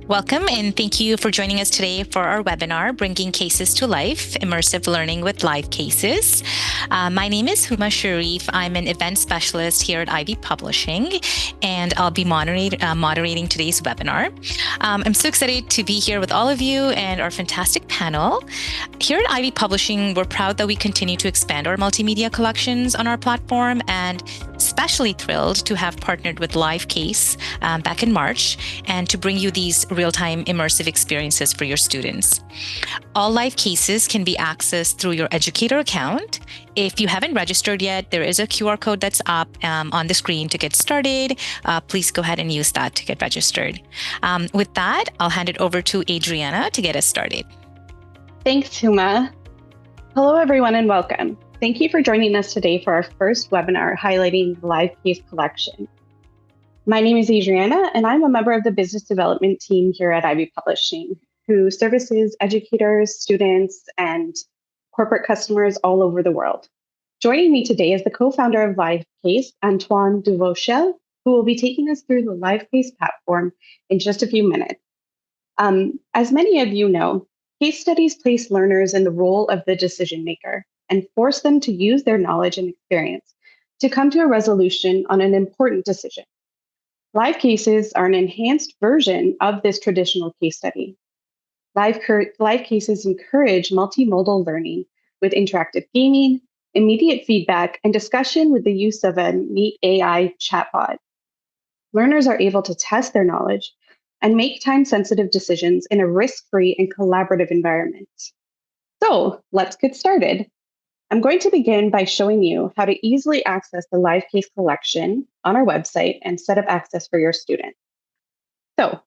Welcome, and thank you for joining us today for our webinar, Bringing Cases to Life, Immersive Learning with LiveCases. My name is Huma Sharif. I'm an event specialist here at Ivey Publishing, and I'll be moderating today's webinar. I'm so excited to be here with all of you and our fantastic panel. Here at Ivey Publishing, we're proud that we continue to expand our multimedia collections on our platform, and especially thrilled to have partnered with LiveCase back in March and to bring you these real-time immersive experiences for your students. All LiveCases can be accessed through your educator account. If you haven't registered yet, there is a QR code that's up on the screen to get started. Please go ahead and use that to get registered. With that, I'll hand it over to Adriana to get us started. Thanks, Huma. Hello, everyone, and welcome. Thank you for joining us today for our first webinar highlighting the LiveCase collection. My name is Adriana, and I'm a member of the business development team here at Ivey Publishing, who services educators, students, and corporate customers all over the world. Joining me today is the co-founder of LiveCase, Antoine Duvauchelle, who will be taking us through the LiveCase platform in just a few minutes. As many of you know, case studies place learners in the role of the decision maker and force them to use their knowledge and experience to come to a resolution on an important decision. LiveCases are an enhanced version of this traditional case study. LiveCases encourage multimodal learning with interactive gaming, immediate feedback, and discussion with the use of a neat AI chatbot. Learners are able to test their knowledge and make time-sensitive decisions in a risk-free and collaborative environment. So let's get started. I'm going to begin by showing you how to easily access the LiveCase collection on our website and set up access for your students. So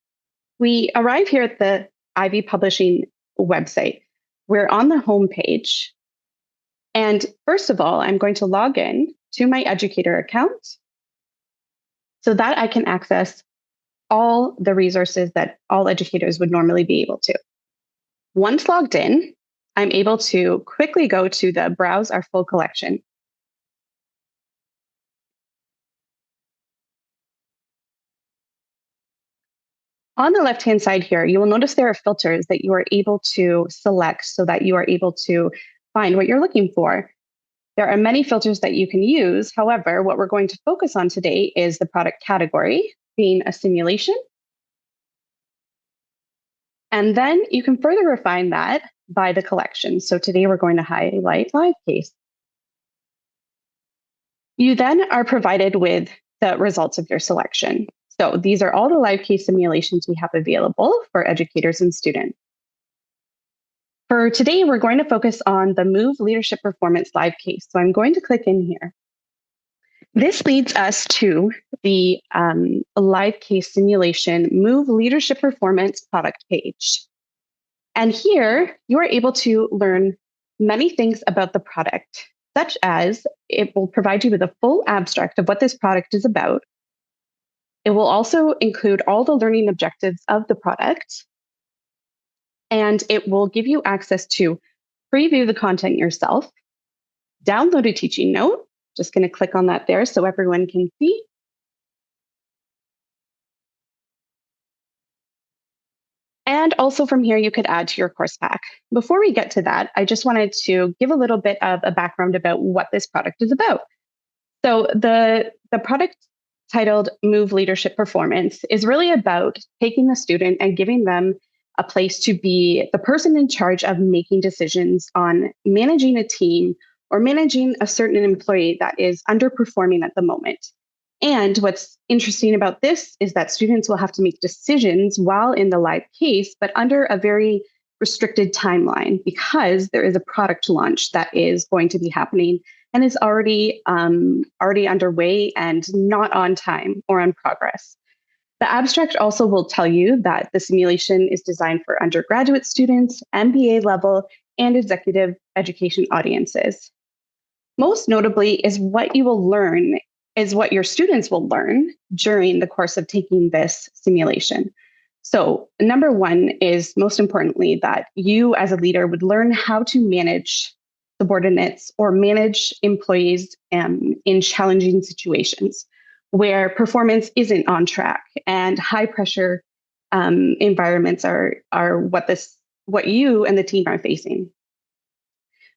we arrive here at the Ivey Publishing website. We're on the home page. And first of all, I'm going to log in to my educator account so that I can access all the resources that all educators would normally be able to. Once logged in, I'm able to quickly go to the Browse Our Full Collection. On the left-hand side here, you will notice there are filters that you are able to select so that you are able to find what you're looking for. There are many filters that you can use. However, what we're going to focus on today is the product category, being a simulation. And then you can further refine that by the collection. So today we're going to highlight LiveCase. You then are provided with the results of your selection. So these are all the LiveCase simulations we have available for educators and students. For today, we're going to focus on the Move-Leadership Performance LiveCase. So I'm going to click in here. This leads us to the LiveCase simulation Move-Leadership Performance product page. And here, you are able to learn many things about the product, such as it will provide you with a full abstract of what this product is about. It will also include all the learning objectives of the product. And it will give you access to preview the content yourself, download a teaching note. Just going to click on that there so everyone can see. And also from here, you could add to your course pack. Before we get to that, I just wanted to give a little bit of a background about what this product is about. So the product titled Move-Leadership Performance is really about taking the student and giving them a place to be the person in charge of making decisions on managing a team or managing a certain employee that is underperforming at the moment. And what's interesting about this is that students will have to make decisions while in the LiveCase, but under a very restricted timeline because there is a product launch that is going to be happening and is already underway and not on time or on progress. The abstract also will tell you that the simulation is designed for undergraduate students, MBA level, and executive education audiences. Most notably is what you will learn is what your students will learn during the course of taking this simulation. So number one is most importantly that you as a leader would learn how to manage subordinates or manage employees in challenging situations where performance isn't on track and high pressure environments are what you and the team are facing.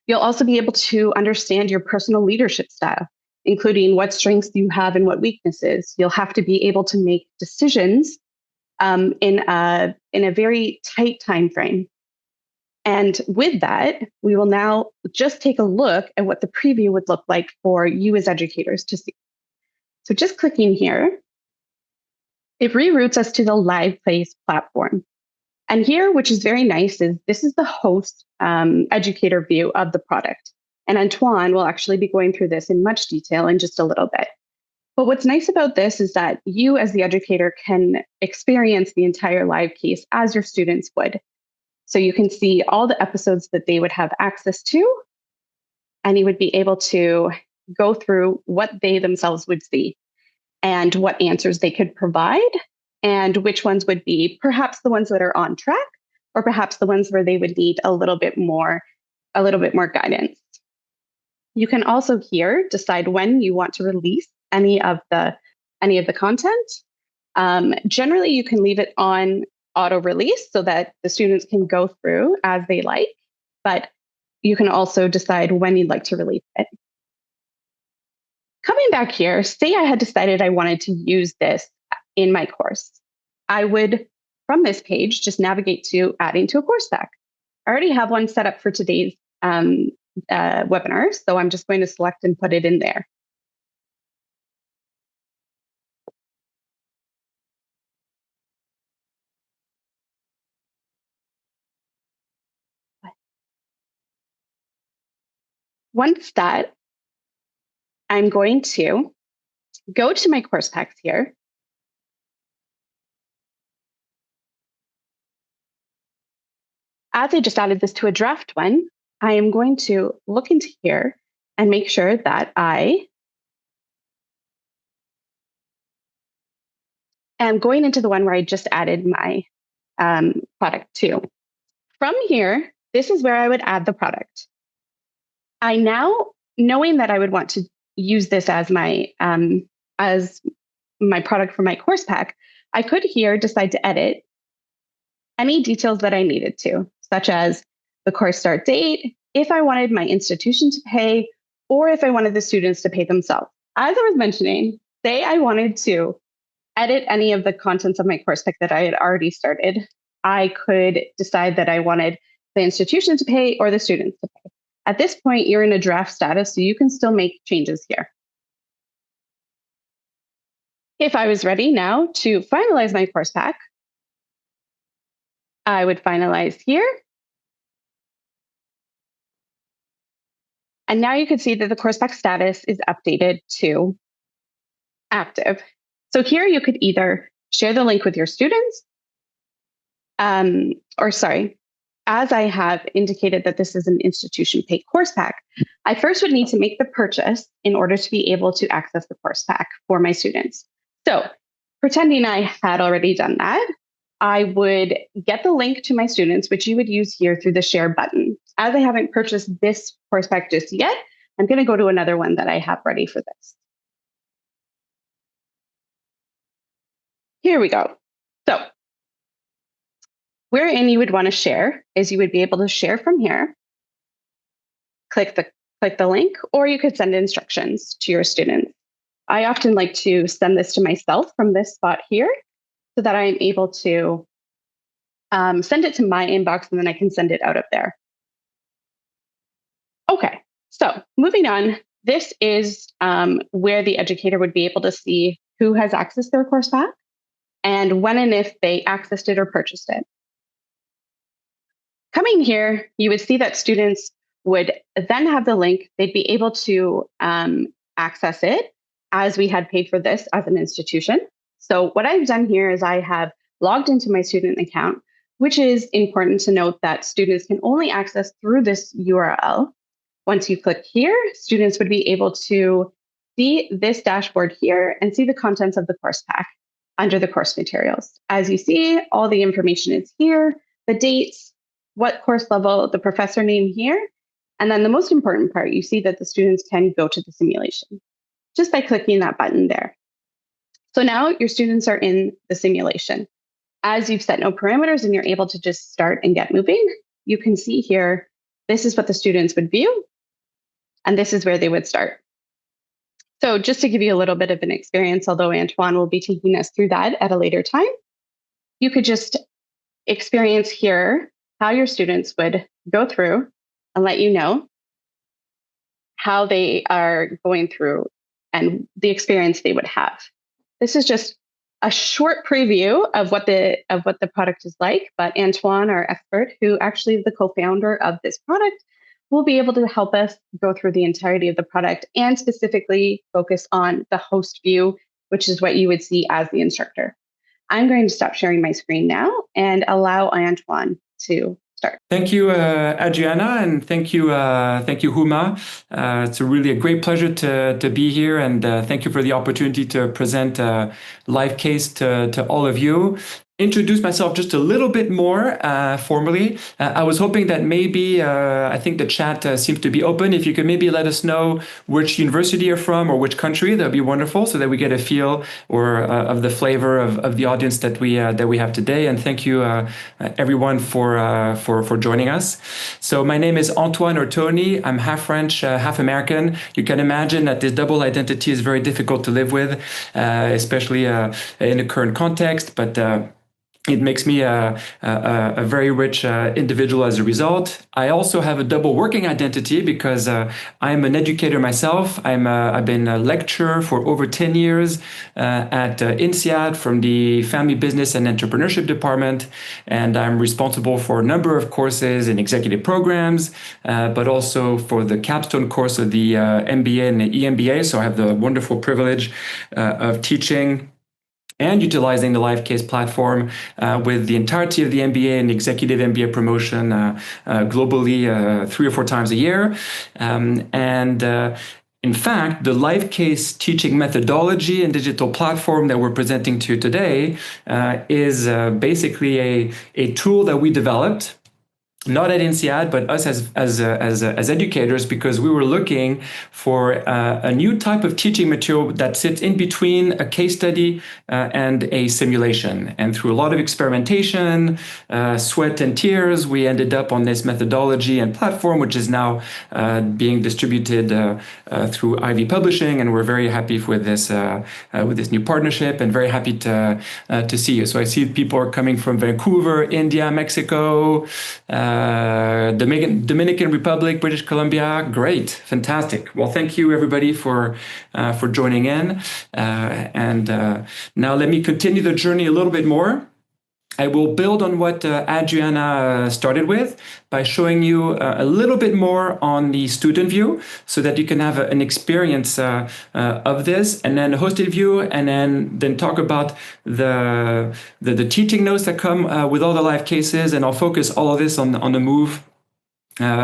You'll also be able to understand your personal leadership style, including what strengths you have and what weaknesses. You'll have to be able to make decisions in a very tight time frame. And with that, we will now just take a look at what the preview would look like for you as educators to see. So just clicking here, it reroutes us to the LiveCase platform. And here, which is very nice, is this is the host educator view of the product. And Antoine will actually be going through this in much detail in just a little bit. But what's nice about this is that you as the educator can experience the entire LiveCase as your students would. So you can see all the episodes that they would have access to, and you would be able to go through what they themselves would see and what answers they could provide, and which ones would be perhaps the ones that are on track, or perhaps the ones where they would need a little bit more guidance. You can also here decide when you want to release any of the content. Generally, you can leave it on auto release so that the students can go through as they like, but you can also decide when you'd like to release it. Coming back here, say I had decided I wanted to use this in my course. I would, from this page, just navigate to adding to a course pack. I already have one set up for today's webinar, so I'm just going to select and put it in there. Once that, I'm going to go to my course packs here. As I just added this to a draft one, I am going to look into here and make sure that I am going into the one where I just added my product to. From here, this is where I would add the product. I now, knowing that I would want to use this as my product for my course pack, I could here decide to edit any details that I needed to, such as the course start date, if I wanted my institution to pay, or if I wanted the students to pay themselves. As I was mentioning, say I wanted to edit any of the contents of my course pack that I had already started, I could decide that I wanted the institution to pay or the students to pay. At this point, you're in a draft status, so you can still make changes here. If I was ready now to finalize my course pack, I would finalize here. And now you can see that the course pack status is updated to active. So here you could either share the link with your students, as I have indicated that this is an institution paid course pack, I first would need to make the purchase in order to be able to access the course pack for my students. So pretending I had already done that, I would get the link to my students, which you would use here through the share button. As I haven't purchased this course pack just yet, I'm going to go to another one that I have ready for this. Here we go. So wherein you would want to share is you would be able to share from here, click the link, or you could send instructions to your students. I often like to send this to myself from this spot here so that I'm able to send it to my inbox and then I can send it out of there. Okay, so moving on, this is where the educator would be able to see who has accessed their course pack and when and if they accessed it or purchased it. Coming here, you would see that students would then have the link. They'd be able to access it as we had paid for this as an institution. So what I've done here is I have logged into my student account, which is important to note that students can only access through this URL. Once you click here, students would be able to see this dashboard here and see the contents of the course pack under the course materials. As you see, all the information is here, the dates, what course level, the professor name here, and then the most important part, you see that the students can go to the simulation just by clicking that button there. So now your students are in the simulation. as you've set no parameters and you're able to just start and get moving, you can see here, this is what the students would view, and this is where they would start. So just to give you a little bit of an experience, although Antoine will be taking us through that at a later time, you could just experience here how your students would go through and let you know how they are going through and the experience they would have. This is just a short preview of what the product is like, but Antoine, our expert, who actually is the co-founder of this product, will be able to help us go through the entirety of the product and specifically focus on the host view, which is what you would see as the instructor. I'm going to stop sharing my screen now and allow Antoine to start. Thank you, Adriana, and thank you, Huma. It's really a great pleasure to be here, and thank you for the opportunity to present LiveCase to all of you. Introduce myself just a little bit more formally. I was hoping that maybe, I think the chat seems to be open. If you could maybe let us know which university you're from or which country, that'd be wonderful, so that we get a feel of the flavor of the audience that we have today. And thank you, everyone, for joining us. So my name is Antoine or Tony. I'm half French, half American. You can imagine that this double identity is very difficult to live with, especially in the current context. But it makes me a very rich individual as a result. I also have a double working identity because I'm an educator myself. I've been a lecturer for over 10 years at INSEAD from the Family Business and Entrepreneurship Department. And I'm responsible for a number of courses in executive programs, but also for the capstone course of the MBA and the EMBA. So I have the wonderful privilege of teaching and utilizing the LiveCase platform with the entirety of the MBA and executive MBA promotion globally 3 or 4 times a year. In fact, the LiveCase teaching methodology and digital platform that we're presenting to you today is basically a tool that we developed, not at INSEAD, but us as educators, because we were looking for a new type of teaching material that sits in between a case study and a simulation. And through a lot of experimentation, sweat and tears, we ended up on this methodology and platform, which is now being distributed through Ivey Publishing, and we're very happy with this new partnership, and very happy to see you. So I see people are coming from Vancouver, India, Mexico, Dominican Republic, British Columbia. Great, fantastic. Well, thank you everybody for joining in. Now let me continue the journey a little bit more. I will build on what Adriana started with by showing you a little bit more on the student view, so that you can have an experience of this, and then a hosted view, and then talk about the teaching notes that come with all the live cases. And I'll focus all of this on the Move,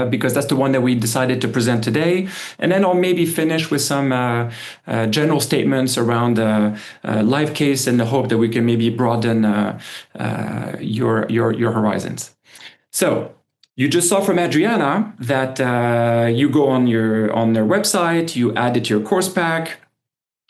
because that's the one that we decided to present today. And then I'll maybe finish with some general statements around LiveCase, in the hope that we can maybe broaden your horizons. So you just saw from Adriana that you go on their website, you add it to your course pack.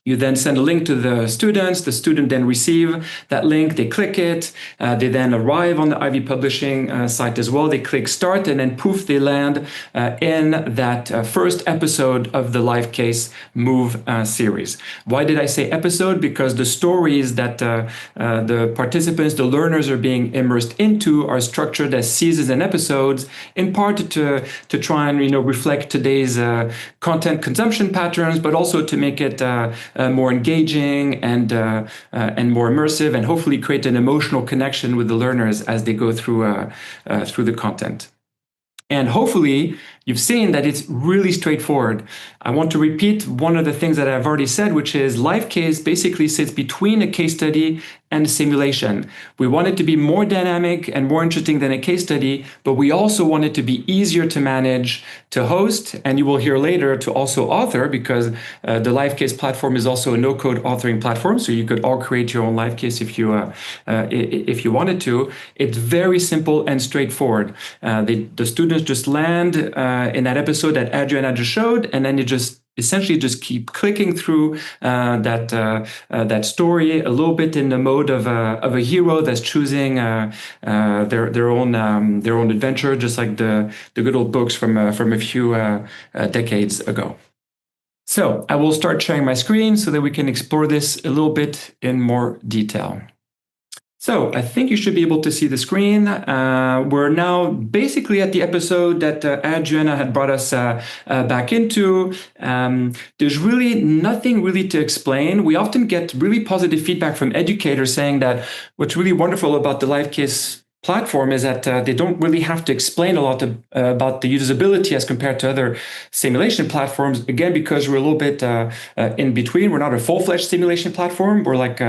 You then send a link to the students. The student then receive that link. They click it. They then arrive on the Ivey Publishing site as well. They click start, and then poof, they land in that first episode of the LiveCase Move series. Why did I say episode? Because the stories that the participants, the learners, are being immersed into are structured as seasons and episodes, in part to try and reflect today's content consumption patterns, but also to make it more engaging and more immersive, and hopefully create an emotional connection with the learners as they go through the content. And hopefully you've seen that it's really straightforward. I want to repeat one of the things that I've already said, which is LiveCase basically sits between a case study and a simulation. We want it to be more dynamic and more interesting than a case study, but we also want it to be easier to manage, to host, and you will hear later, to also author, because the LiveCase platform is also a no-code authoring platform, so you could all create your own LiveCase if you wanted to. It's very simple and straightforward. The students just land in that episode that Adriana just showed, and then essentially just keep clicking through that story a little bit in the mode of a hero that's choosing their own adventure, just like the good old books from a few decades ago. So I will start sharing my screen so that we can explore this a little bit in more detail. So I think you should be able to see the screen. We're now basically at the episode that Adriana had brought us back into. There's really nothing really to explain. We often get really positive feedback from educators saying that what's really wonderful about the LiveCase platform is that they don't really have to explain a lot about the usability as compared to other simulation platforms. Again, because we're a little bit in between. We're not a full-fledged simulation platform. We're like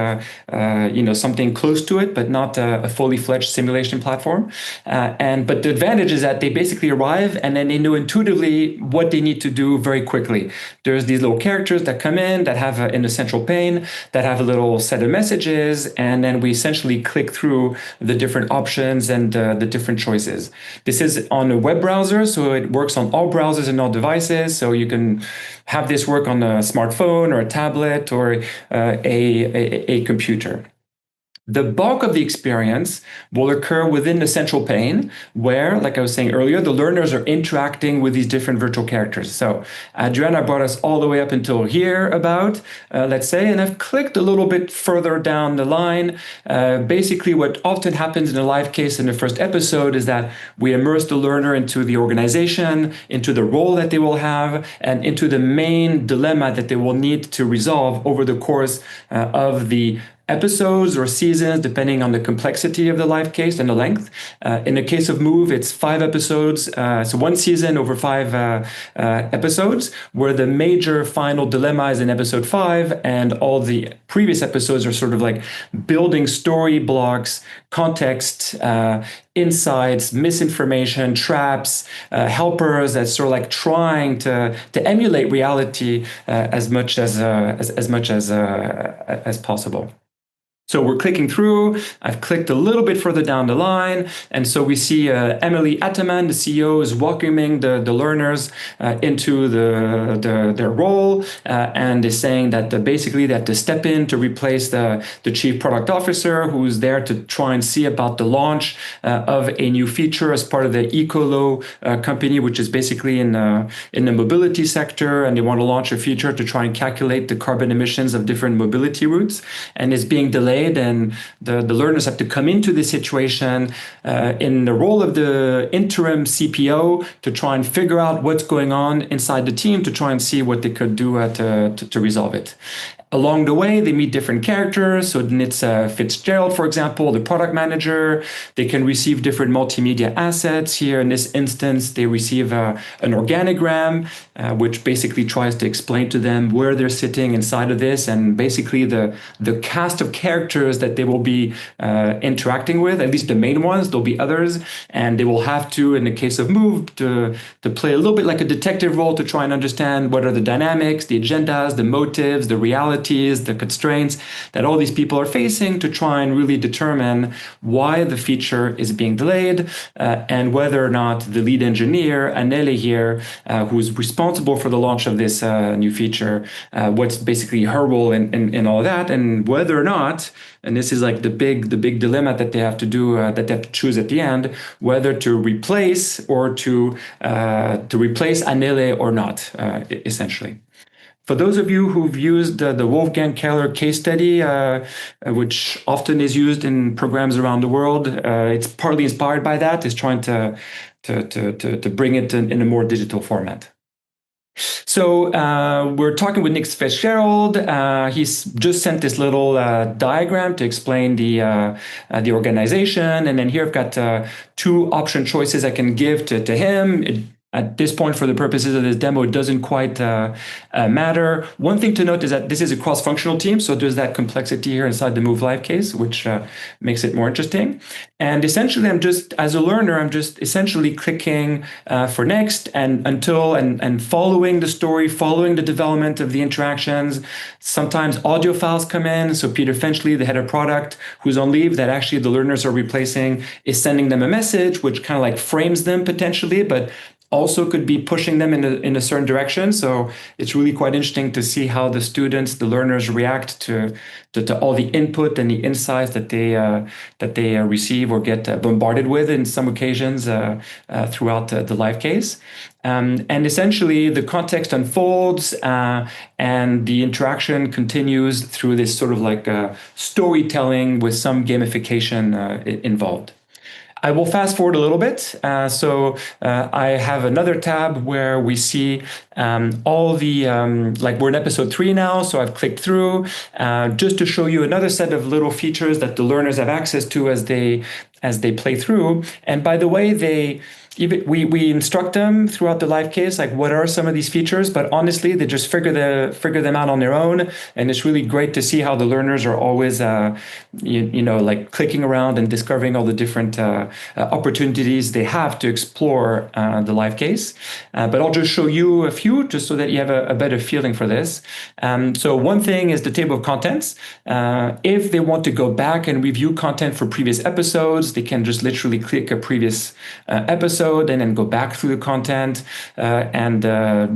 something close to it, but not a fully fledged simulation platform. But the advantage is that they basically arrive and then they know intuitively what they need to do very quickly. There's these little characters that come in that have in the central pane that have a little set of messages, and then we essentially click through the different options and the different choices. This is on a web browser, so it works on all browsers and all devices. So you can have this work on a smartphone or a tablet or a computer. The bulk of the experience will occur within the central pane where, like I was saying earlier, the learners are interacting with these different virtual characters. So Adriana brought us all the way up until here about, let's say, and I've clicked a little bit further down the line. Basically, what often happens in a LiveCase in the first episode is that we immerse the learner into the organization, into the role that they will have, and into the main dilemma that they will need to resolve over the course of the episodes or seasons, depending on the complexity of the LiveCase and the length. In the case of Move, it's 5 episodes, so one season over 5 episodes, where the major final dilemma is in episode 5, and all the previous episodes are sort of like building story blocks, context, insights, misinformation, traps, helpers that's sort of like trying to emulate reality as much as possible. So we're clicking through. I've clicked a little bit further down the line. And so we see Emily Ataman, the CEO, is welcoming the learners into their role and is saying that basically they have to step in to replace the chief product officer, who's there to try and see about the launch of a new feature as part of the Ecolo company, which is basically in the mobility sector. And they want to launch a feature to try and calculate the carbon emissions of different mobility routes, and it's being delayed. And the learners have to come into this situation in the role of the interim CPO to try and figure out what's going on inside the team to try and see what they could do to resolve it. Along the way, they meet different characters. So it's Fitzgerald, for example, the product manager. They can receive different multimedia assets. Here in this instance, they receive an organigram, which basically tries to explain to them where they're sitting inside of this, and basically the cast of characters that they will be interacting with, at least the main ones. There'll be others, and they will have to, in the case of Move, to play a little bit like a detective role to try and understand what are the dynamics, the agendas, the motives, the reality, the constraints that all these people are facing, to try and really determine why the feature is being delayed and whether or not the lead engineer, Annele here, who's responsible for the launch of this new feature, what's basically her role in all of that, and whether or not, and this is like the big dilemma that they have to do, that they have to choose at the end, whether to replace or to replace Annele or not, essentially. For those of you who've used the Wolfgang Keller case study, which often is used in programs around the world, it's partly inspired by that. It's trying to bring it in a more digital format. So we're talking with Nick Fitzgerald. He's just sent this little diagram to explain the organization, and then here I've got 2 option choices I can give to him. At this point, for the purposes of this demo, it doesn't quite matter. One thing to note is that this is a cross-functional team, so there's that complexity here inside the Move LiveCase, which makes it more interesting. And essentially, as a learner, I'm just essentially clicking for next and following the story, following the development of the interactions. Sometimes audio files come in, so Peter Finchley, the head of product, who's on leave, that actually the learners are replacing, is sending them a message, which kind of like frames them potentially, but also could be pushing them in a certain direction. So it's really quite interesting to see how the students, the learners react to all the input and the insights that they receive or get bombarded with in some occasions throughout the live case. And essentially the context unfolds and the interaction continues through this sort of like storytelling with some gamification involved. I will fast forward a little bit. I have another tab where we see all the, like we're in episode 3 now, so I've clicked through just to show you another set of little features that the learners have access to as they play through. And by the way, we instruct them throughout the live case, like what are some of these features, but honestly, they just figure them out on their own. And it's really great to see how the learners are always, like clicking around and discovering all the different opportunities they have to explore the live case. But I'll just show you a few just so that you have a better feeling for this. So one thing is the table of contents. If they want to go back and review content for previous episodes, they can just literally click a previous episode and then go back through the content and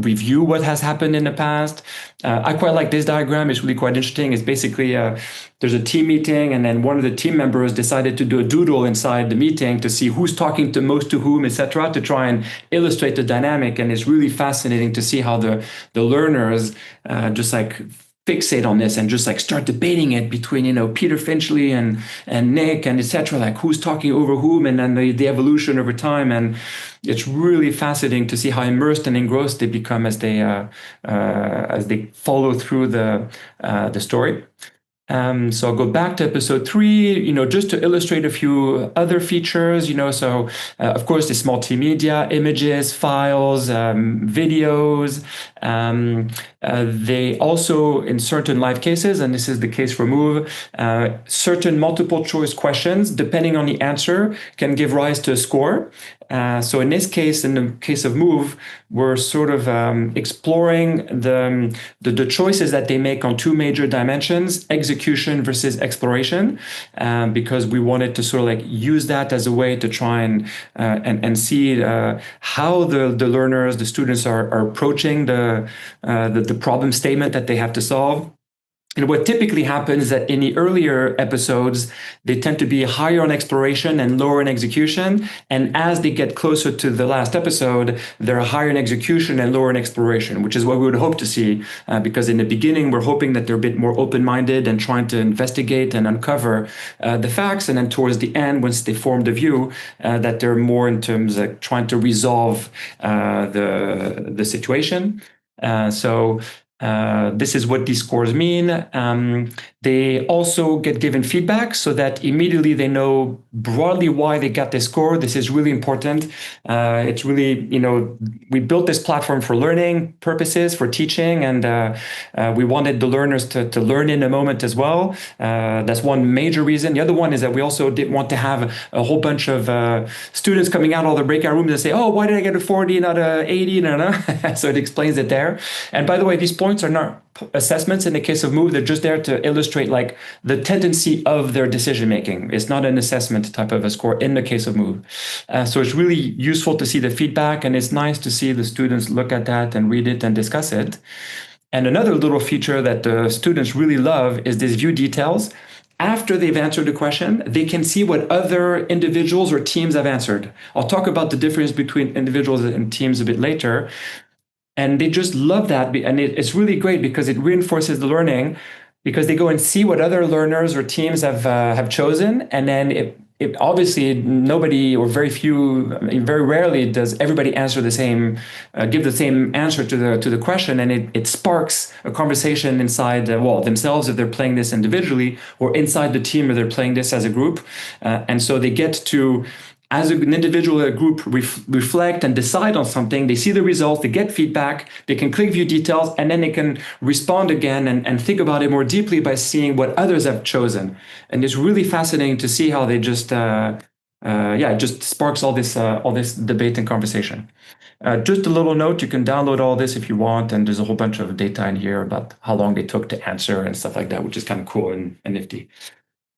review what has happened in the past. I quite like this diagram. It's really quite interesting. It's basically there's a team meeting, and then one of the team members decided to do a doodle inside the meeting to see who's talking to most to whom, etc., to try and illustrate the dynamic. And it's really fascinating to see how the learners just like fixate on this and just like start debating it between, Peter Finchley and Nick and etc., like who's talking over whom, and then the evolution over time. And it's really fascinating to see how immersed and engrossed they become as they follow through the story. So I'll go back to episode 3, just to illustrate a few other features, so of course, it's multimedia, images, files, videos. They also, in certain live cases, and this is the case for Move, certain multiple choice questions, depending on the answer, can give rise to a score. So in this case, in the case of Move, we're sort of exploring the choices that they make on 2 major dimensions, execution versus exploration, because we wanted to sort of like use that as a way to try and see how the learners, the students are approaching the problem statement that they have to solve. And what typically happens is that in the earlier episodes, they tend to be higher on exploration and lower in execution. And as they get closer to the last episode, they're higher in execution and lower in exploration, which is what we would hope to see. Because in the beginning, we're hoping that they're a bit more open-minded and trying to investigate and uncover the facts. And then towards the end, once they form the view, that they're more in terms of trying to resolve the situation. This is what these scores mean. They also get given feedback so that immediately they know broadly why they got this score. This is really important. It's really, we built this platform for learning purposes, for teaching, and we wanted the learners to learn in a moment as well. That's one major reason. The other one is that we also didn't want to have a whole bunch of students coming out of the breakout rooms and say, oh, why did I get a 40, not a 80? No. So it explains it there. And by the way, these points are not assessments in the case of Move. They're just there to illustrate like the tendency of their decision making. It's not an assessment type of a score in the case of Move. So it's really useful to see the feedback, and it's nice to see the students look at that and read it and discuss it. And another little feature that the students really love is this view details. After they've answered the question, they can see what other individuals or teams have answered. I'll talk about the difference between individuals and teams a bit later. And they just love that. And it's really great because it reinforces the learning, because they go and see what other learners or teams have chosen. And then it obviously nobody or very rarely does everybody answer the same, give the same answer to the question. And it sparks a conversation inside, themselves if they're playing this individually, or inside the team if they're playing this as a group. And so they get to, as an individual or a group, reflect and decide on something. They see the results, they get feedback, they can click view details, and then they can respond again and think about it more deeply by seeing what others have chosen. And it's really fascinating to see how they just, it just sparks all this debate and conversation. Just a little note, you can download all this if you want, and there's a whole bunch of data in here about how long they took to answer and stuff like that, which is kind of cool and nifty.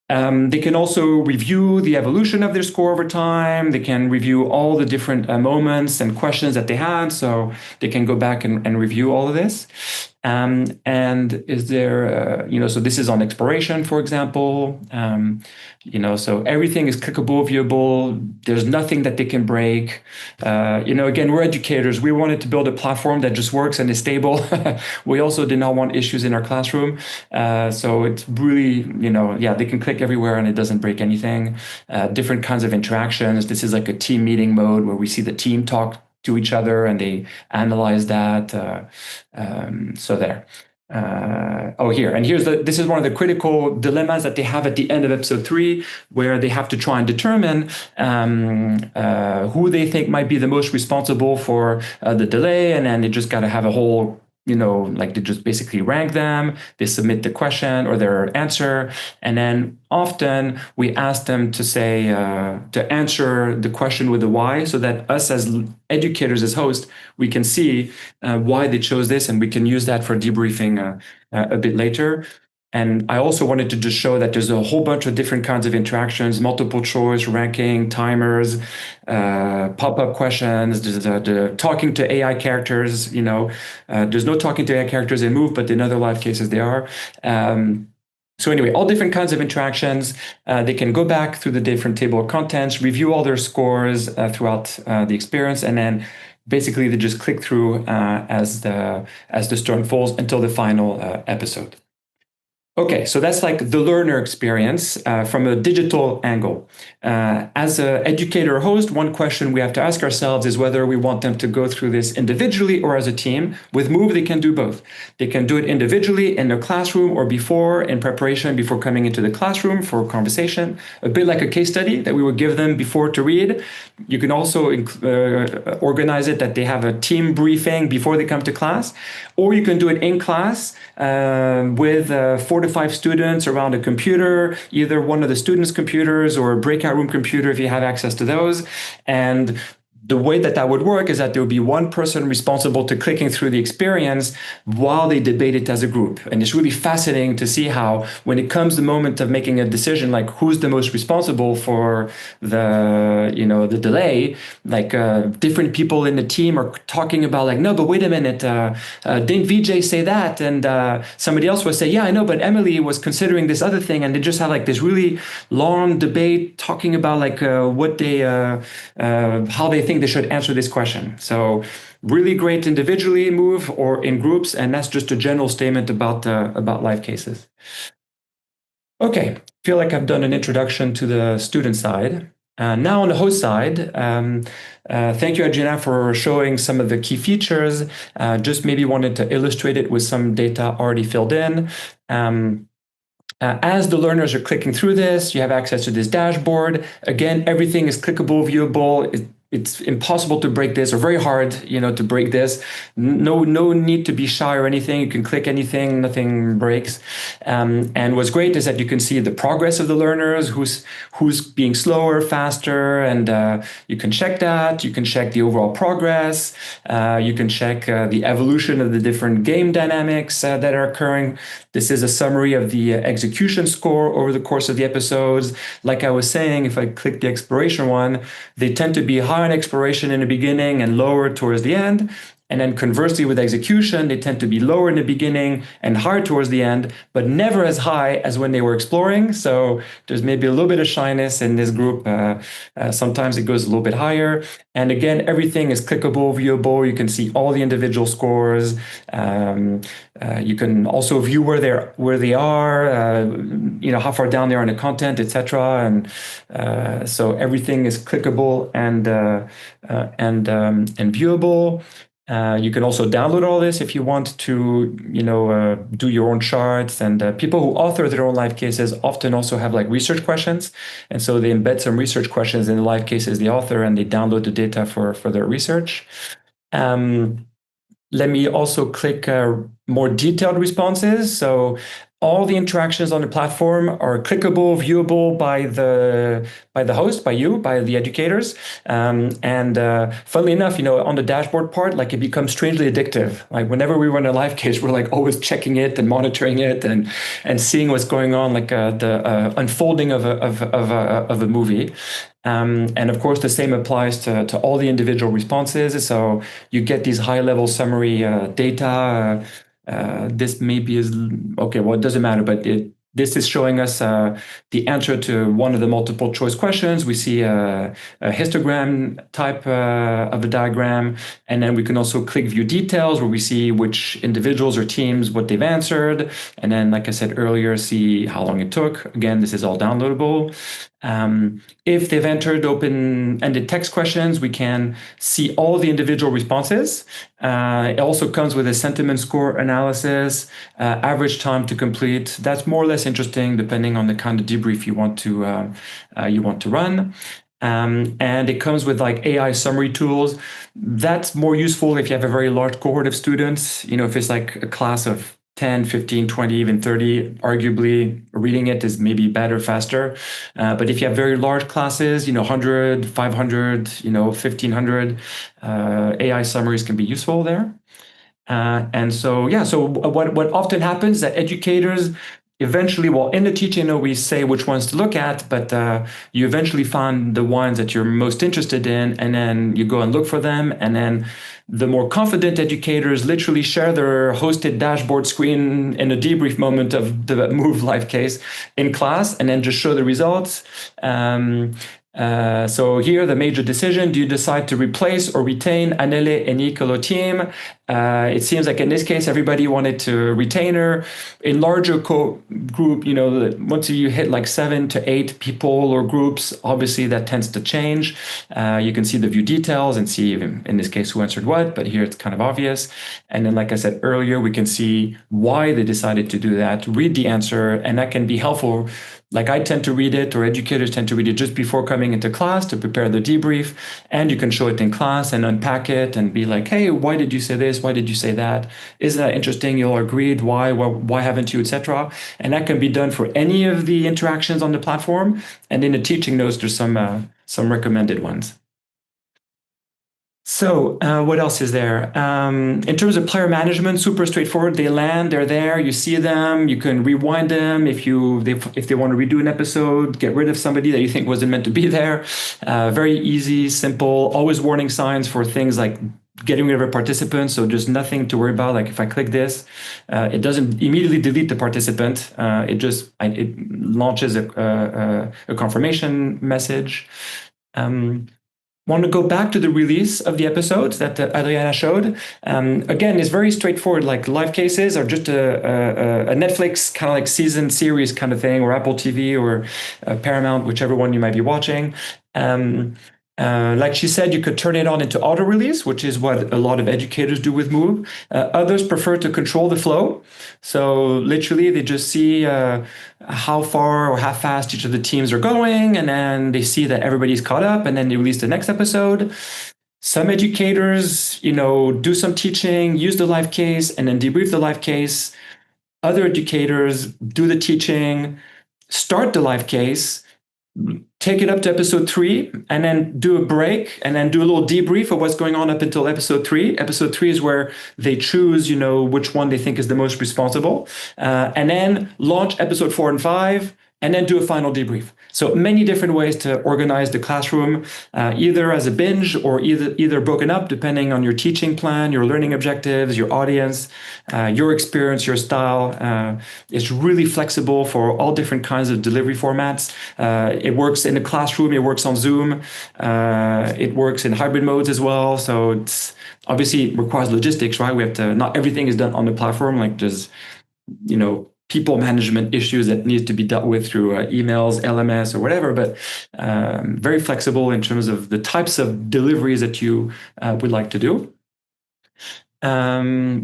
They can also review the evolution of their score over time. They can review all the different moments and questions that they had, so they can go back and review all of this. And is there, so this is on exploration, for example. So everything is clickable, viewable. There's nothing that they can break. Again, we're educators. We wanted to build a platform that just works and is stable. We also did not want issues in our classroom. So it's really, they can click everywhere and it doesn't break anything. Different kinds of interactions. This is like a team meeting mode where we see the team talk to each other and they analyze that. So there. This is one of the critical dilemmas that they have at the end of episode 3, where they have to try and determine who they think might be the most responsible for the delay, and then they just got to have a whole they just basically rank them, they submit the question or their answer, and then often we ask them to say, to answer the question with a why, so that us as educators, as hosts, we can see why they chose this, and we can use that for debriefing a bit later. And I also wanted to just show that there's a whole bunch of different kinds of interactions, multiple choice, ranking, timers, pop-up questions, the talking to AI characters. There's no talking to AI characters in Move, but in other live cases they are. So anyway, all different kinds of interactions. They can go back through the different table of contents, review all their scores throughout the experience, and then basically they just click through as the story unfolds until the final episode. Okay, so that's like the learner experience from a digital angle. As an educator or host, one question we have to ask ourselves is whether we want them to go through this individually or as a team. With Move, they can do both. They can do it individually in their classroom or in preparation before coming into the classroom for a conversation, a bit like a case study that we would give them before to read. You can also organize it that they have a team briefing before they come to class, or you can do it in class with 4 to 5 students around a computer, either one of the students' computers or a breakout room computer if you have access to those. And the way that would work is that there would be one person responsible to clicking through the experience while they debate it as a group. And it's really fascinating to see how, when it comes the moment of making a decision, like who's the most responsible for the delay, like different people in the team are talking about like, no, but wait a minute, didn't VJ say that? And somebody else would say, yeah, I know, but Emily was considering this other thing. And they just have like this really long debate talking about like what they, how they think they should answer this question. So really great individually Move or in groups, and that's just a general statement about live cases. Okay, feel like I've done an introduction to the student side. Now on the host side, thank you, Adriana, for showing some of the key features. Just maybe wanted to illustrate it with some data already filled in. As the learners are clicking through this, you have access to this dashboard. Again, everything is clickable, viewable. It's impossible to break this, or very hard, to break this. No need to be shy or anything. You can click anything, nothing breaks. And what's great is that you can see the progress of the learners, who's being slower, faster, and you can check that. You can check the overall progress. You can check the evolution of the different game dynamics that are occurring. This is a summary of the execution score over the course of the episodes. Like I was saying, if I click the exploration one, they tend to be high on exploration in the beginning and lower towards the end. And then conversely with execution, they tend to be lower in the beginning and higher towards the end, but never as high as when they were exploring. So there's maybe a little bit of shyness in this group. Sometimes it goes a little bit higher. And again, everything is clickable, viewable. You can see all the individual scores. You can also view where they are, how far down they are in the content, etc. And so everything is clickable and viewable. You can also download all this if you want to, do your own charts. And people who author their own live cases often also have like research questions. And so they embed some research questions in the live cases they author, and they download the data for their research. Let me also click more detailed responses. So All the interactions on the platform are clickable, viewable by the host, by you, by the educators. And funnily enough, on the dashboard part, like it becomes strangely addictive. Like whenever we run a live case, we're like always checking it and monitoring it and seeing what's going on, like the unfolding of a movie. And of course, the same applies to all the individual responses. So you get these high-level summary data. This maybe is okay. Well, it doesn't matter, but this is showing us the answer to one of the multiple choice questions. We see a histogram type of a diagram, and then we can also click view details where we see which individuals or teams, what they've answered. And then, like I said earlier, see how long it took. Again, this is all downloadable. If they've entered open-ended text questions, we can see all the individual responses. It also comes with a sentiment score analysis, average time to complete. That's more or less interesting depending on the kind of debrief you want to run. And it comes with like AI summary tools. That's more useful if you have a very large cohort of students. If it's like a class of 10, 15, 20, even 30, arguably reading it is maybe better, faster. But if you have very large classes, 100, 500, 1,500, AI summaries can be useful there. And so what often happens is that educators eventually, well, in the teaching, we say which ones to look at, but you eventually find the ones that you're most interested in, and then you go and look for them. And then the more confident educators literally share their hosted dashboard screen in a debrief moment of the Move live case in class, and then just show the results. So here, the major decision: do you decide to replace or retain Annele and Nicolo team? It seems like in this case, everybody wanted to retain her. In larger group, once you hit like 7 to 8 people or groups, obviously that tends to change. You can see the view details and see, in this case, who answered what, but here it's kind of obvious. And then, like I said earlier, we can see why they decided to do that, read the answer, and that can be helpful. Like I tend to read it, or educators tend to read it just before coming into class to prepare the debrief. And you can show it in class and unpack it and be like, hey, why did you say this? Why did you say that? Isn't that interesting? You all agreed. Why? Why haven't you, etc.? And that can be done for any of the interactions on the platform. And in the teaching notes, there's some recommended ones. So what else is there? In terms of player management, super straightforward. They land, they're there, you see them, you can rewind them if they want to redo an episode, get rid of somebody that you think wasn't meant to be there. Very easy, simple, always warning signs for things like getting rid of a participant, so just nothing to worry about. Like if I click this, it doesn't immediately delete the participant. It launches a confirmation message. Want to go back to the release of the episodes that Adriana showed. Again, it's very straightforward. Like live cases are just a Netflix kind of like season series kind of thing, or Apple TV or Paramount, whichever one you might be watching. Like she said, you could turn it on into auto release, which is what a lot of educators do with Move. Others prefer to control the flow. So literally they just see how far or how fast each of the teams are going, and then they see that everybody's caught up, and then they release the next episode. Some educators, do some teaching, use the live case, and then debrief the live case. Other educators do the teaching, start the live case, take it up to episode 3, and then do a break, and then do a little debrief of what's going on up until episode 3. Episode 3 is where they choose, which one they think is the most responsible, and then launch episode 4 and 5, and then do a final debrief. So many different ways to organize the classroom, either as a binge or either broken up, depending on your teaching plan, your learning objectives, your audience, your experience, your style. It's really flexible for all different kinds of delivery formats. It works in the classroom, it works on Zoom, it works in hybrid modes as well. So it's obviously it requires logistics, right? We have to, not everything is done on the platform, like just, people management issues that need to be dealt with through emails, LMS, or whatever, but very flexible in terms of the types of deliveries that you would like to do.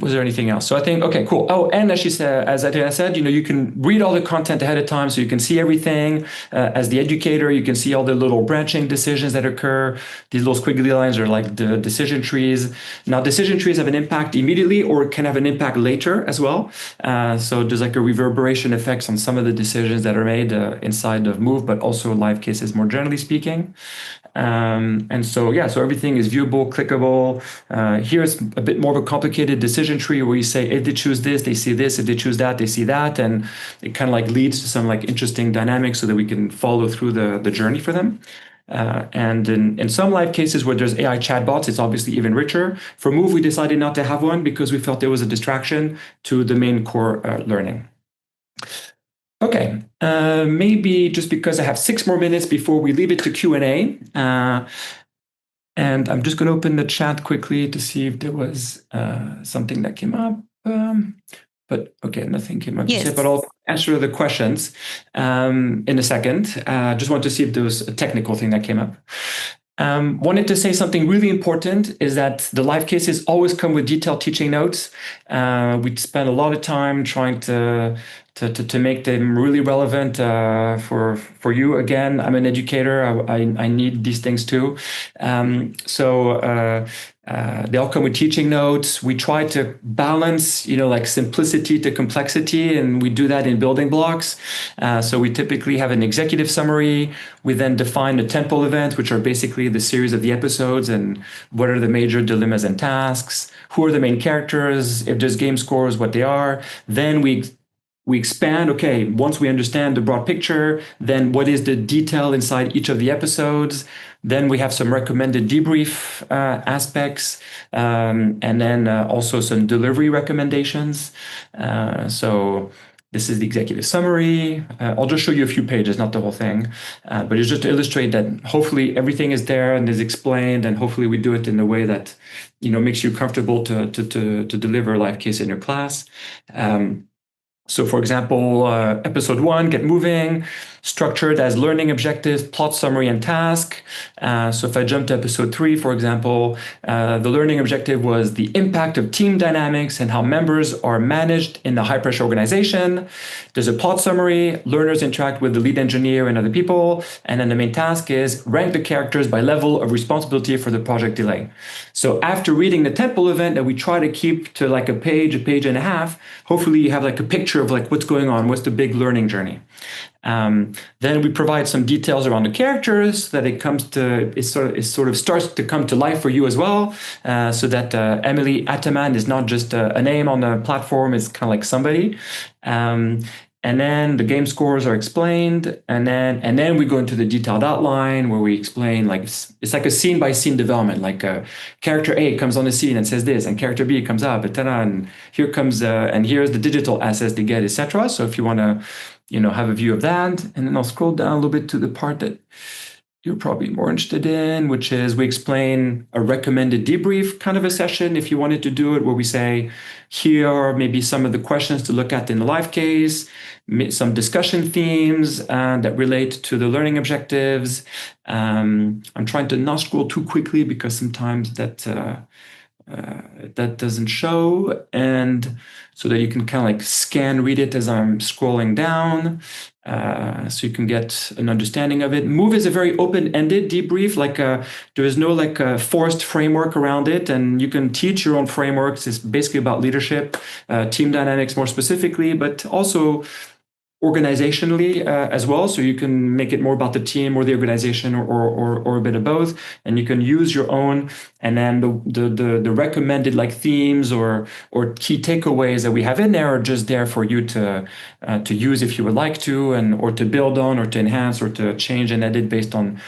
Was there anything else? So I think, okay, cool. Oh, and as she said, as Adriana said, you can read all the content ahead of time, so you can see everything. As the educator, you can see all the little branching decisions that occur. These little squiggly lines are like the decision trees. Now, decision trees have an impact immediately or can have an impact later as well. So there's like a reverberation effects on some of the decisions that are made inside of Move, but also LiveCases more generally speaking. And so everything is viewable, clickable. Here's a bit more of a complicated decision tree where you say, if they choose this, they see this. If they choose that, they see that. And it kind of like leads to some like interesting dynamics so that we can follow through the journey for them. And in some live cases where there's AI chatbots, it's obviously even richer. For Move, we decided not to have one because we felt there was a distraction to the main core learning. Okay, maybe just because I have 6 more minutes before we leave it to Q&A. And I'm just going to open the chat quickly to see if there was something that came up. But okay, nothing came up yet, but I'll answer the questions in a second. Just want to see if there was a technical thing that came up. Wanted to say something really important is that the live cases always come with detailed teaching notes. We spend a lot of time trying to make them really relevant for you. Again, I'm an educator. I need these things too. They all come with teaching notes. We try to balance, like simplicity to complexity, and we do that in building blocks. So we typically have an executive summary. We then define the tentpole events, which are basically the series of the episodes and what are the major dilemmas and tasks, who are the main characters, if there's game scores, what they are. Then we expand, okay, once we understand the broad picture, then what is the detail inside each of the episodes? Then we have some recommended debrief aspects, and then also some delivery recommendations. So this is the executive summary. I'll just show you a few pages, not the whole thing, but it's just to illustrate that hopefully everything is there and is explained, and hopefully we do it in a way that makes you comfortable to deliver a live case in your class. So for example, episode 1, get moving, structured as learning objectives, plot summary, and task. So if I jump to episode 3, for example, the learning objective was the impact of team dynamics and how members are managed in a high-pressure organization. There's a plot summary, learners interact with the lead engineer and other people, and then the main task is rank the characters by level of responsibility for the project delay. So after reading the tentpole event that we try to keep to like a page and a half, hopefully you have like a picture of like what's going on, what's the big learning journey. Then we provide some details around the characters that it sort of starts to come to life for you as well, so that Emily Ataman is not just a name on the platform, it's kind of like somebody. And then the game scores are explained, and then we go into the detailed outline where we explain, like it's like a scene by scene development. Like character A comes on the scene and says this, and character B comes up, and here comes and here's the digital assets they get, etc. So if you want to, have a view of that, and then I'll scroll down a little bit to the part that you're probably more interested in, which is we explain a recommended debrief kind of a session if you wanted to do it, where we say, here are maybe some of the questions to look at in the live case, some discussion themes that relate to the learning objectives. I'm trying to not scroll too quickly because sometimes that doesn't show, and so that you can kind of like read it as I'm scrolling down, so you can get an understanding of it. Move is a very open-ended debrief, like there is no like forced framework around it, and you can teach your own frameworks. It's basically about leadership, team dynamics more specifically, but also organizationally as well. So you can make it more about the team or the organization or a bit of both, and you can use your own, and then the recommended like themes or key takeaways that we have in there are just there for you to use if you would like to, and or to build on or to enhance or to change and edit based on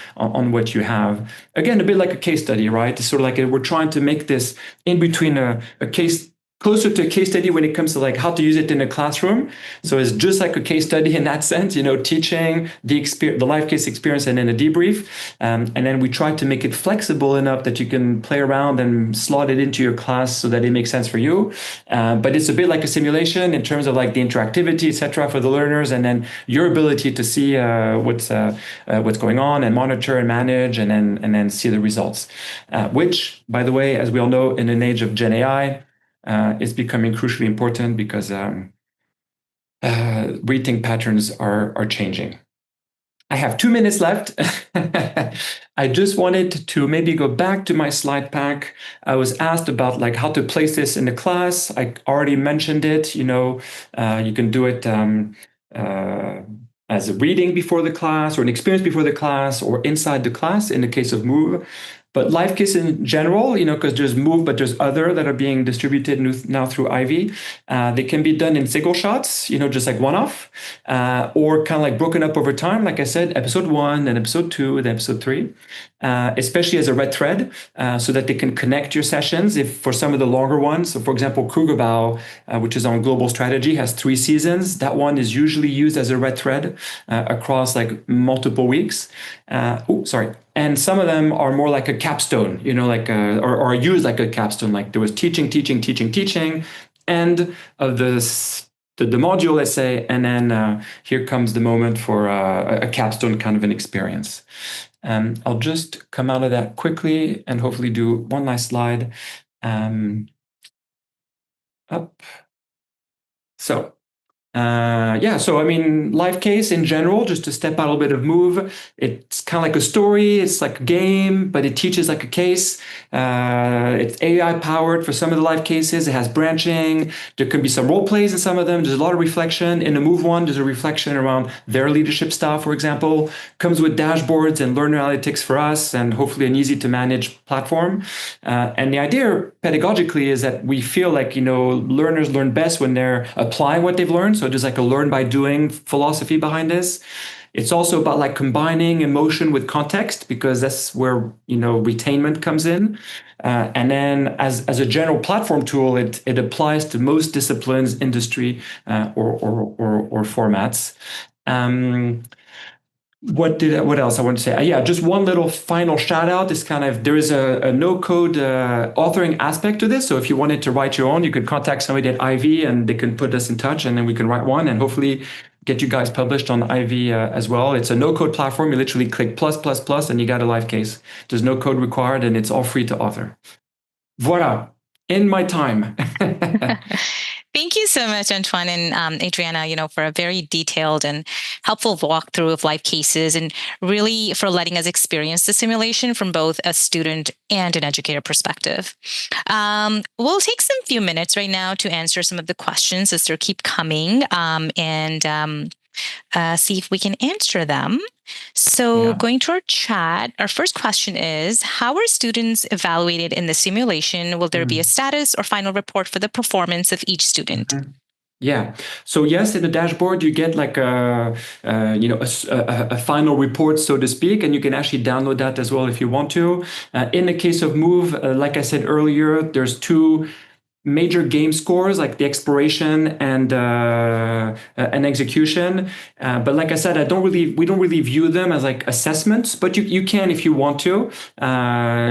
what you have. Again, a bit like a case study, right? It's sort of like we're trying to make this in between a case, closer to a case study when it comes to like how to use it in a classroom. So it's just like a case study in that sense, teaching the live case experience and then a debrief. And then we try to make it flexible enough that you can play around and slot it into your class so that it makes sense for you. But it's a bit like a simulation in terms of like the interactivity, etc., for the learners, and then your ability to see what's going on and monitor and manage and then see the results. Which, by the way, as we all know, in an age of Gen AI, is becoming crucially important because reading patterns are changing. I have 2 minutes left. I just wanted to maybe go back to my slide pack. I was asked about like how to place this in the class. I already mentioned it. You can do it as a reading before the class or an experience before the class or inside the class in the case of Move. But LiveCase in general, because there's Move, but there's other that are being distributed now through Ivey. They can be done in single shots, just like one-off, or kind of like broken up over time. Like I said, episode 1, then episode 2, then episode 3, especially as a red thread, so that they can connect your sessions. If for some of the longer ones, so for example, Krugerbau, which is on global strategy, has 3 seasons. That one is usually used as a red thread across like multiple weeks. And some of them are more like a capstone, or used like a capstone. Like there was teaching, end of the module, let's say, and then here comes the moment for a capstone kind of an experience. I'll just come out of that quickly and hopefully do one last slide. Up. So I mean, LiveCase in general, just to step out a little bit of Move, it's kind of like a story, it's like a game, but it teaches like a case. It's AI powered for some of the LiveCases. It has branching. There can be some role plays in some of them. There's a lot of reflection. In the Move one, there's a reflection around their leadership style, for example. Comes with dashboards and learner analytics for us, and hopefully an easy to manage platform. And the idea pedagogically is that we feel like, learners learn best when they're applying what they've learned. So there's like a learn by doing philosophy behind this. It's also about like combining emotion with context, because that's where, retainment comes in. And then as a general platform tool, it applies to most disciplines, industry, or formats. What else I want to say? Just one little final shout out is there is a no code authoring aspect to this. So if you wanted to write your own, you could contact somebody at Ivey and they can put us in touch, and then we can write one and hopefully get you guys published on Ivey as well. It's a no code platform. You literally click plus and you got a LiveCase. There's no code required and it's all free to author. Voila, in my time. Thank you so much, Antoine and Adriana, for a very detailed and helpful walkthrough of LiveCases, and really for letting us experience the simulation from both a student and an educator perspective. We'll take some few minutes right now to answer some of the questions as they keep coming, and see if we can answer them. So going to our chat, our first question is, how are students evaluated in the simulation? Will there be a status or final report for the performance of each student? Mm-hmm. Yeah. So yes, in the dashboard, you get like a final report, so to speak, and you can actually download that as well if you want to. In the case of Move, like I said earlier, there's 2 major game scores, like the exploration and execution. But like I said, we don't really view them as like assessments, but you can, if you want to,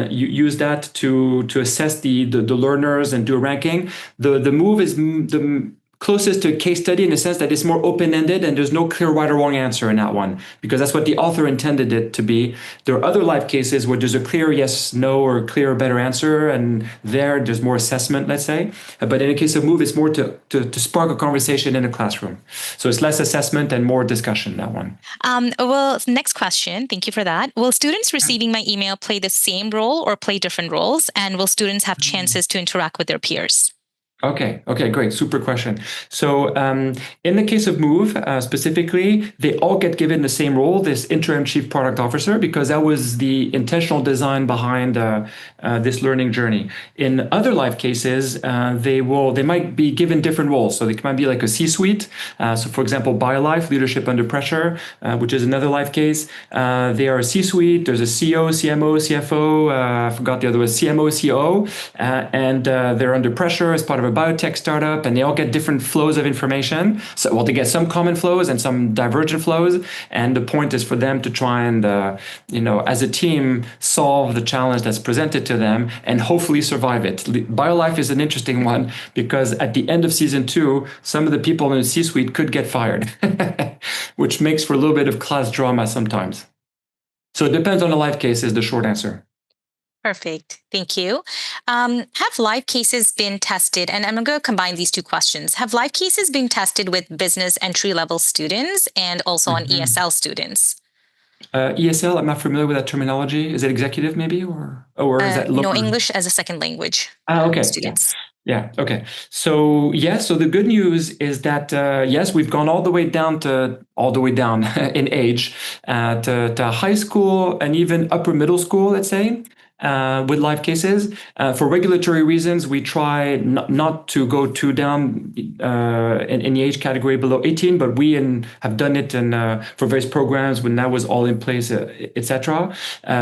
you use that to assess the learners and do a ranking. The Move is the closest to a case study in the sense that it's more open-ended and there's no clear right or wrong answer in that one, because that's what the author intended it to be. There are other LiveCases where there's a clear yes, no, or clear better answer, and there's more assessment, let's say. But in the case of Move, it's more to spark a conversation in a classroom. So it's less assessment and more discussion, that one. Well, next question. Thank you for that. Will students receiving my email play the same role or play different roles? And will students have chances to interact with their peers? Okay, great. Super question. So in the case of Move, specifically, they all get given the same role, this interim chief product officer, because that was the intentional design behind this learning journey. In other LiveCases, they might be given different roles. So they might be like a C-suite. So for example, BioLife, Leadership Under Pressure, which is another LiveCase. They are a C-suite. There's a CEO, CMO, CFO. I forgot the other was CMO, COO. And they're under pressure as part of a biotech startup, and they all get different flows of information. So, they get some common flows and some divergent flows. And the point is for them to try and, as a team, solve the challenge that's presented to them and hopefully survive it. BioLife is an interesting one because at the end of season 2, some of the people in the C-suite could get fired, which makes for a little bit of class drama sometimes. So it depends on the LiveCase is the short answer. Perfect. Thank you. Have live cases been tested? And I'm going to combine these two questions. Have live cases been tested with business entry-level students and also on ESL students? ESL, I'm not familiar with that terminology. Is it executive maybe, or is that lower? No, English as a second language Okay. students. Yeah. Okay. So so the good news is that yes, we've gone all the way down in age to high school and even upper middle school, let's say. With live cases. For regulatory reasons, we try not to go too down in the age category below 18, but we have done it for various programs when that was all in place, etc.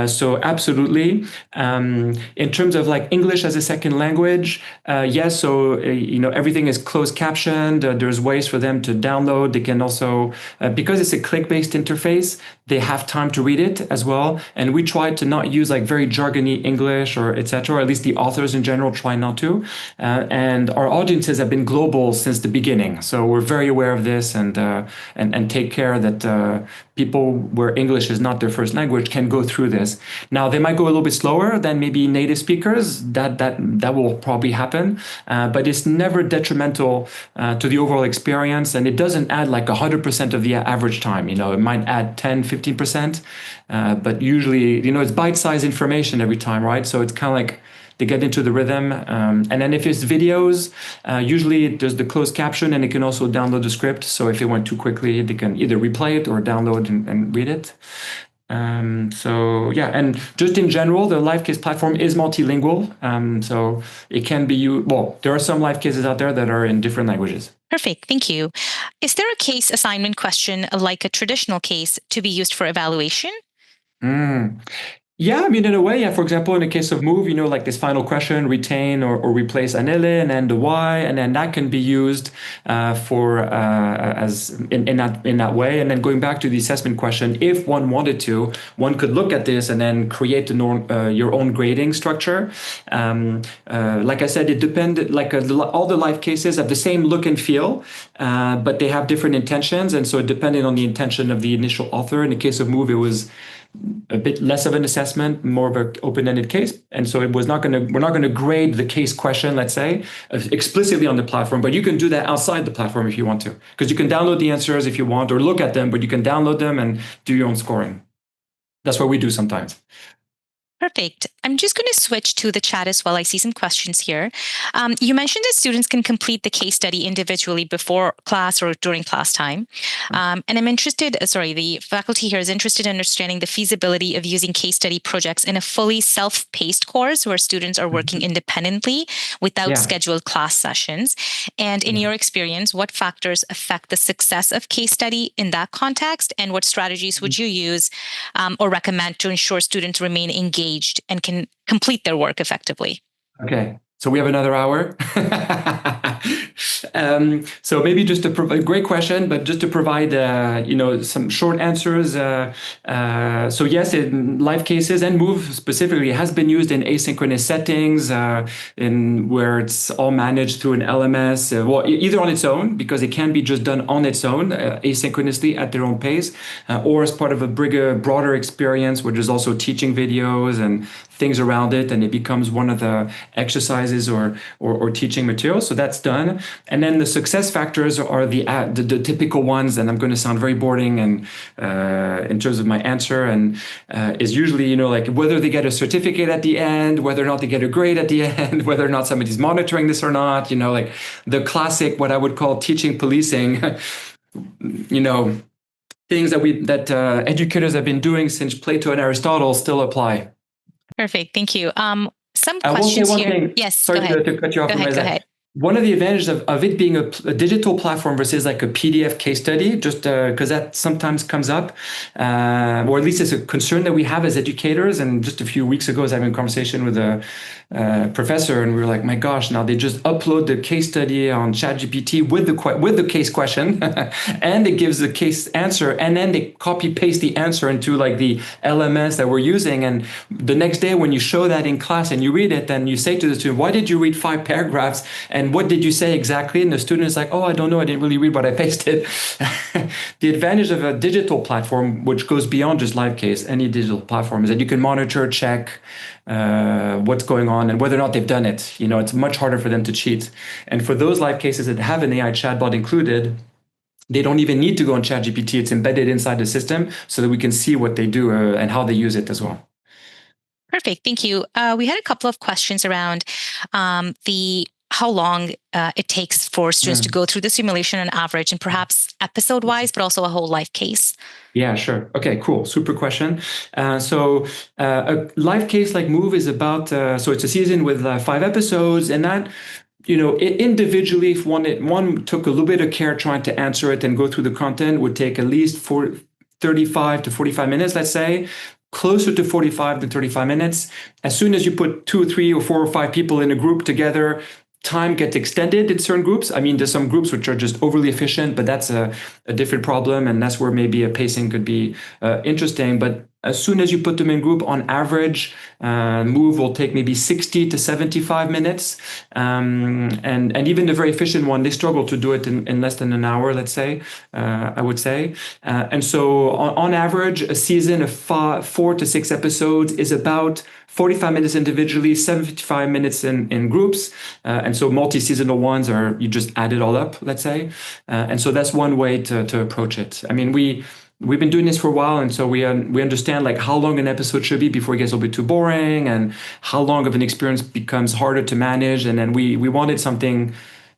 So absolutely. In terms of like English as a second language, yes. So everything is closed captioned. There's ways for them to download. They can also because it's a click-based interface, they have time to read it as well. And we try to not use like very jargony English or etc. Or at least the authors in general try not to. And our audiences have been global since the beginning, so we're very aware of this and take care that people where English is not their first language can go through this. Now they might go a little bit slower than maybe native speakers. That will probably happen, but it's never detrimental to the overall experience, and it doesn't add like 100% of the average time. It might add 10-15%, but usually it's bite-sized information every time, right? So it's kind of like they get into the rhythm. And then if it's videos, usually there's the closed caption, and it can also download the script. So if it went too quickly, they can either replay it or download and read it. So yeah, and just in general, the LiveCase platform is multilingual. So it can be used. Well, there are some LiveCases out there that are in different languages. Perfect. Thank you. Is there a case assignment question like a traditional case to be used for evaluation? Yeah, I mean, in a way, yeah. For example, in the case of Move, like this final question, retain or replace an L and then the Y, and then that can be used as in that way. And then going back to the assessment question, if one wanted to, one could look at this and then create your own grading structure. Like I said, it depended. Like all the live cases have the same look and feel, but they have different intentions, and so it depended on the intention of the initial author. In the case of Move, it was a bit less of an assessment, more of an open-ended case. And so we're not going to grade the case question, let's say, explicitly on the platform, but you can do that outside the platform if you want to, because you can download the answers if you want, or look at them, but you can download them and do your own scoring. That's what we do sometimes. Perfect. I'm just going to switch to the chat as well. I see some questions here. You mentioned that students can complete the case study individually before class or during class time. And I'm interested, the faculty here is interested in understanding the feasibility of using case study projects in a fully self-paced course where students are working independently without scheduled class sessions. And in your experience, what factors affect the success of case study in that context? And what strategies would you use or recommend to ensure students remain engaged and can complete their work effectively? Okay, so we have another hour. So maybe just to provide, great question, but just to provide, some short answers. So yes, in live cases and Move specifically has been used in asynchronous settings, in where it's all managed through an LMS, either on its own, because it can be just done on its own, asynchronously at their own pace, or as part of a broader experience, where there's also teaching videos and things around it, and it becomes one of the exercises or teaching materials. So that's done. And then the success factors are the typical ones, and I'm going to sound very boring and in terms of my answer, and is usually like whether they get a certificate at the end, whether or not they get a grade at the end, whether or not somebody's monitoring this or not. Like the classic, what I would call teaching policing. Things that educators have been doing since Plato and Aristotle still apply. Perfect. Thank you. Some questions I will say one here. thing. Yes. Sorry to cut you off. Go ahead. One of the advantages of it being a digital platform versus like a PDF case study, just because that sometimes comes up, or at least it's a concern that we have as educators. And just a few weeks ago, I was having a conversation with a professor, and we were like, "My gosh, now they just upload the case study on ChatGPT with the case question, and it gives the case answer, and then they copy paste the answer into like the LMS that we're using. And the next day, when you show that in class and you read it, then you say to the student, "Why did you read 5 paragraphs?" and what did you say exactly? And the student is like, oh, I don't know. I didn't really read what I pasted. The advantage of a digital platform, which goes beyond just LiveCase, any digital platform, is that you can monitor, check what's going on and whether or not they've done it. It's much harder for them to cheat. And for those LiveCases that have an AI chatbot included, they don't even need to go on ChatGPT. It's embedded inside the system so that we can see what they do and how they use it as well. Perfect. Thank you. We had a couple of questions around how long it takes for students to go through the simulation on average, and perhaps episode-wise, but also a whole life case. Yeah, sure. Okay, cool. Super question. So a live case like Move is about, so it's a season with 5 episodes, and that, individually, if one took a little bit of care trying to answer it and go through the content, would take at least 35 to 45 minutes, let's say. Closer to 45 to 35 minutes. As soon as you put 2 or 3 or 4 or 5 people in a group together, time gets extended in certain groups. I mean, there's some groups which are just overly efficient, but that's a different problem. And that's where maybe a pacing could be interesting. But as soon as you put them in group, on average, Move will take maybe 60 to 75 minutes. And even the very efficient one, they struggle to do it in less than an hour, let's say, I would say. And so on average, a season of 4 to 6 episodes is about 45 minutes individually, 75 minutes in groups. And so multi-seasonal ones you just add it all up, let's say. And so that's one way to approach it. I mean, we've been doing this for a while, and so we understand like how long an episode should be before it gets a little bit too boring, and how long of an experience becomes harder to manage. And then we wanted something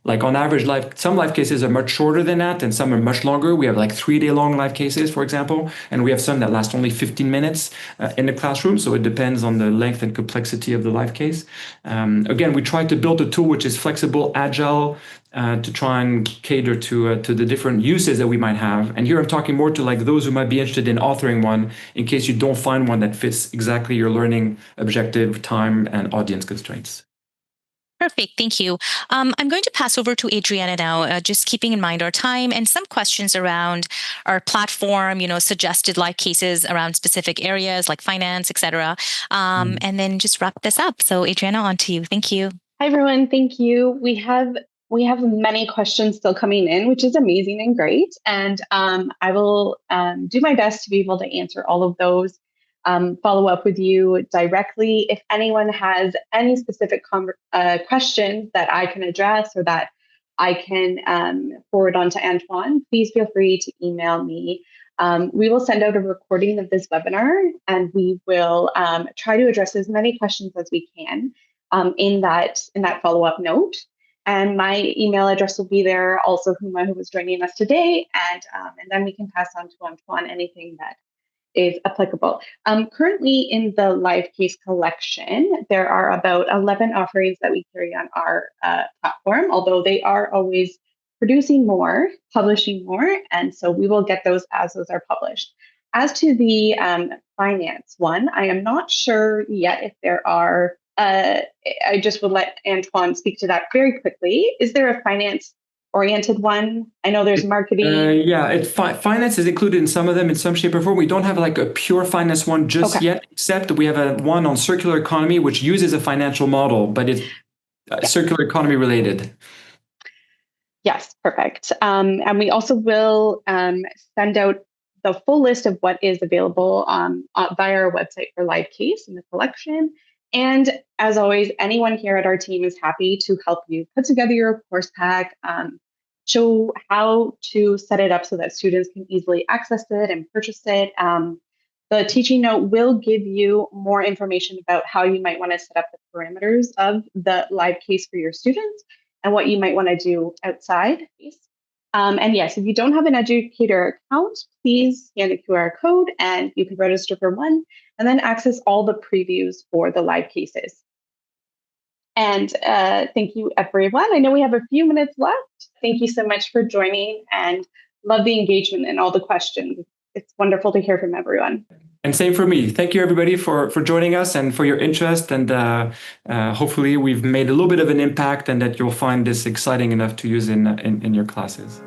like, on average, some live cases are much shorter than that, and some are much longer. We have like 3-day-long live cases, for example, and we have some that last only 15 minutes in the classroom. So it depends on the length and complexity of the live case. Again, we try to build a tool which is flexible, agile, to try and cater to the different uses that we might have. And here I'm talking more to like those who might be interested in authoring one, in case you don't find one that fits exactly your learning objective, time, and audience constraints. Perfect. Thank you. I'm going to pass over to Adriana now, just keeping in mind our time and some questions around our platform, suggested live cases around specific areas like finance, etc. And then just wrap this up. So Adriana, on to you. Thank you. Hi, everyone. Thank you. We have many questions still coming in, which is amazing and great. And I will do my best to be able to answer all of those. Follow up with you directly. If anyone has any specific questions that I can address or that I can forward on to Antoine, please feel free to email me. We will send out a recording of this webinar, and we will try to address as many questions as we can in that follow-up note. And my email address will be there, also Huma, who was joining us today, and then we can pass on to Antoine anything that is applicable. Currently in the LiveCase collection, there are about 11 offerings that we carry on our platform, although they are always producing more, publishing more, and so we will get those as those are published. As to the finance one, I am not sure yet if there are, I just would let Antoine speak to that very quickly. Is there a finance-oriented one? I know there's marketing. Finance is included in some of them in some shape or form. We don't have like a pure finance one just yet, except we have one on circular economy, which uses a financial model, but it's circular economy related. Yes, perfect. And we also will send out the full list of what is available via our website for LiveCase in the collection. And as always, anyone here at our team is happy to help you put together your course pack, show how to set it up so that students can easily access it and purchase it. The teaching note will give you more information about how you might want to set up the parameters of the LiveCase for your students and what you might want to do outside. And yes, if you don't have an educator account, please scan the QR code and you can register for one and then access all the previews for the LiveCases. And thank you, everyone. I know we have a few minutes left. Thank you so much for joining, and love the engagement and all the questions. It's wonderful to hear from everyone. And same for me. Thank you, everybody, for joining us and for your interest. And hopefully we've made a little bit of an impact and that you'll find this exciting enough to use in your classes.